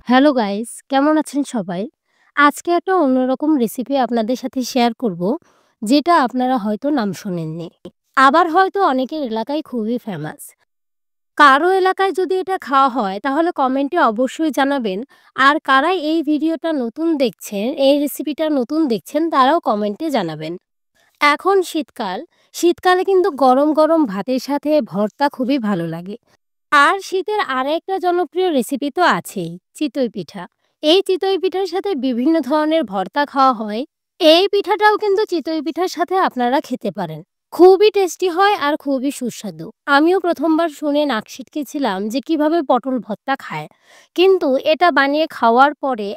Hello guys, কেমন আছেন সবাই? আজকে একটা অন্যরকম রেসিপি আপনাদের সাথে শেয়ার করব, যেটা আপনারা হয়তো নাম শোনেননি। আবার হয়তো অনেকের এলাকায় খুবই ফেমাস। কারো এলাকায় যদি এটা খাওয়া হয় তাহলে কমেন্টে অবশ্যই জানাবেন। আর কারা এই ভিডিওটা নতুন দেখছেন, এই রেসিপিটা নতুন দেখছেন তারাও কমেন্টে জানাবেন। এখন শীতকাল, শীতকালে কিন্তু গরম, গরম ভাতের সাথে ভর্তা খুবই ভালো লাগে। আর শীতের আরেকটা জনপ্রিয় রেসিপি তো আছেই, চিতই পিঠা। এই চিতই পিঠার সাথে বিভিন্ন ধরনের ভর্তা খাওয়া হয়। এই পিঠাটাও কিন্তু চিতই পিঠার সাথে আপনারা খেতে পারেন। খুবই টেস্টি হয় আর খুবই সুস্বাদু। আমিও ১ম বার শুনে নাক সিটকেছিলাম যে কিভাবে পটল ভর্তা খায়। কিন্তু এটা বানিয়ে খাওয়ার পরে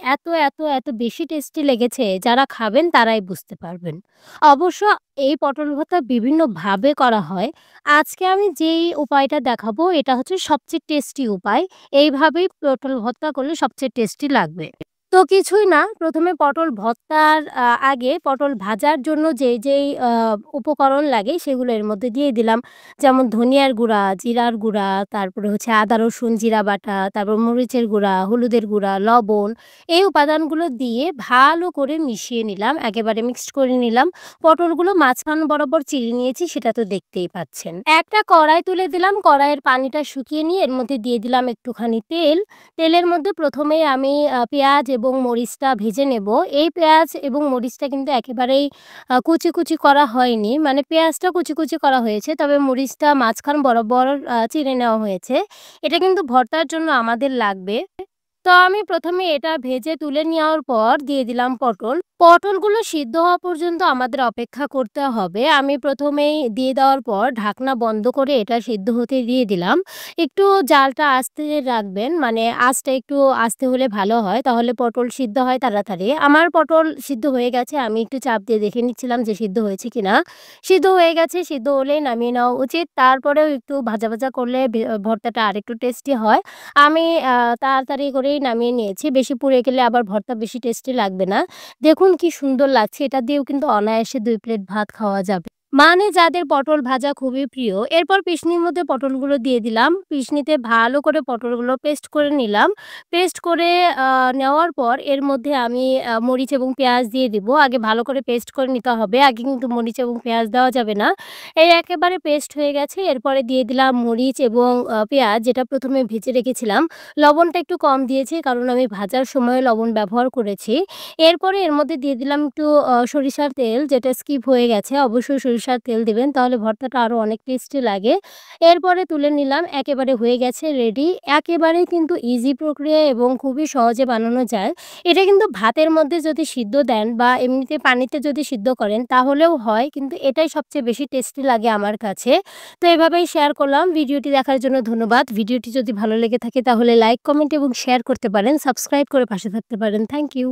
এত বেশি টেস্টি লেগেছে, যারা খাবেন তারাই বুঝতে পারবেন। অবশ্য এই পটল ভর্তা বিভিন্নভাবে করা হয়। আজকে আমি যেই উপায়টা দেখাবো এটা হচ্ছে সবচেয়ে টেস্টি উপায়। এইভাবেই পটল ভর্তা করলে সবচেয়ে টেস্টি লাগবে। তো কিছুই না, ১ম এ পটল ভর্তার আগে পটল ভাজার জন্য যেই উপকরণ লাগে সেগুলো এর মধ্যে দিয়ে দিলাম। যেমন ধনিয়ার গুঁড়া, জিরার গুঁড়া, তারপরে হচ্ছে আদা, রসুন, জিরা বাটা, তারপর মরিচের গুঁড়া, হলুদের গুঁড়া, লবণ। এই উপাদানগুলো দিয়ে ভালো করে মিশিয়ে নিলাম, একেবারে মিক্সড করে নিলাম। পটলগুলো মাঝখান বরাবর চিড়ে নিয়েছি, সেটা তো দেখতেই পাচ্ছেন। একটা কড়াই তুলে দিলাম, কড়াইয়ের পানিটা শুকিয়ে নিয়ে এর মধ্যে দিয়ে দিলাম একটুখানি তেল। তেলের মধ্যে ১ম এই আমি পেঁয়াজ এবং মরিচটা ভেজে নেব। এই পেঁয়াজ এবং মরিচটা কিন্তু একেবারেই কুচি করা হয়নি। মানে পেঁয়াজটা কুচি করা হয়েছে, তবে মরিচটা মাঝখান বরাবর চিড়ে নেওয়া হয়েছে। এটা কিন্তু ভর্তার জন্য আমাদের লাগবে। তো আমি ১ম এ এটা ভেজে তুলে নেওয়ার পর দিয়ে দিলাম পটল। পটলগুলো সিদ্ধ হওয়া পর্যন্ত আমাদের অপেক্ষা করতে হবে। আমি ১ম এই দিয়ে দেওয়ার পর ঢাকনা বন্ধ করে এটা সিদ্ধ হতে দিয়ে দিলাম। একটু জালটা আস্তে রাখবেন, মানে আঁচটা একটু আস্তে হলে ভালো হয়, তাহলে পটল সিদ্ধ হয় তাড়াতাড়ি। আমার পটল সিদ্ধ হয়ে গেছে, আমি একটু চাপ দিয়ে দেখে নিচ্ছিলাম যে সিদ্ধ হয়েছে কিনা। সিদ্ধ হয়ে গেছে, সিদ্ধ হলেই নামিয়ে নেওয়া উচিত। তারপরেও একটু ভাজা করলে ভর্তাটা আরেকটু টেস্টি হয়। আমি তাড়াতাড়ি করেই নামিয়ে নিয়েছি। বেশি পুড়ে গেলে আবার ভর্তা বেশি টেস্টি লাগবে না। দেখুন কি সুন্দর লাগছে। এটা দিয়েও কিন্তু অনায়াসে ২ প্লেট ভাত খাওয়া যাবে। মানে যাদের পটল ভাজা খুবই প্রিয়। এরপর পিশনির মধ্যে পটলগুলো দিয়ে দিলাম। পিশনিতে ভালো করে পটলগুলো পেস্ট করে নিলাম। পেস্ট করে আ নেওয়ার পর এর মধ্যে আমি মরিচ এবং পেঁয়াজ দিয়ে দিব। আগে ভালো করে পেস্ট করে নিতে হবে। আগে কিন্তু মরিচ এবং পেঁয়াজ দেওয়া যাবে না। এই একেবারে পেস্ট হয়ে গেছে। এরপরে দিয়ে দিলাম মরিচ এবং পেঁয়াজ, যেটা ১ম এ ভেজে রেখেছিলাম। লবণটা একটু কম দিয়েছি কারণ আমি ভাজার সময় লবণ ব্যবহার করেছি। এরপরে এর মধ্যে দিয়ে দিলাম একটু সরিষার তেল, যেটা স্কিপ হয়ে গেছে। অবশ্যই সরিষার তেল দিবেন, তাহলে ভর্তাটা আরো অনেক টেস্টি লাগে। এরপরে তুলে নিলাম, একেবারে হয়ে গেছে রেডি। একেবারেই কিন্তু ইজি প্রক্রিয়া এবং খুবই সহজে বানানো যায়। এটা কিন্তু ভাতের মধ্যে যদি সিদ্ধ দেন বা এমনিতে পানিতে যদি সিদ্ধ করেন তাহলেও হয়, কিন্তু এটাই সবচেয়ে বেশি টেস্টি লাগে আমার কাছে। তো এভাবেই শেয়ার করলাম। ভিডিওটি দেখার জন্য ধন্যবাদ। ভিডিওটি যদি ভালো লেগে থাকে তাহলে লাইক, কমেন্ট এবং শেয়ার করতে পারেন। সাবস্ক্রাইব করে পাশে থাকতে পারেন। Thank you.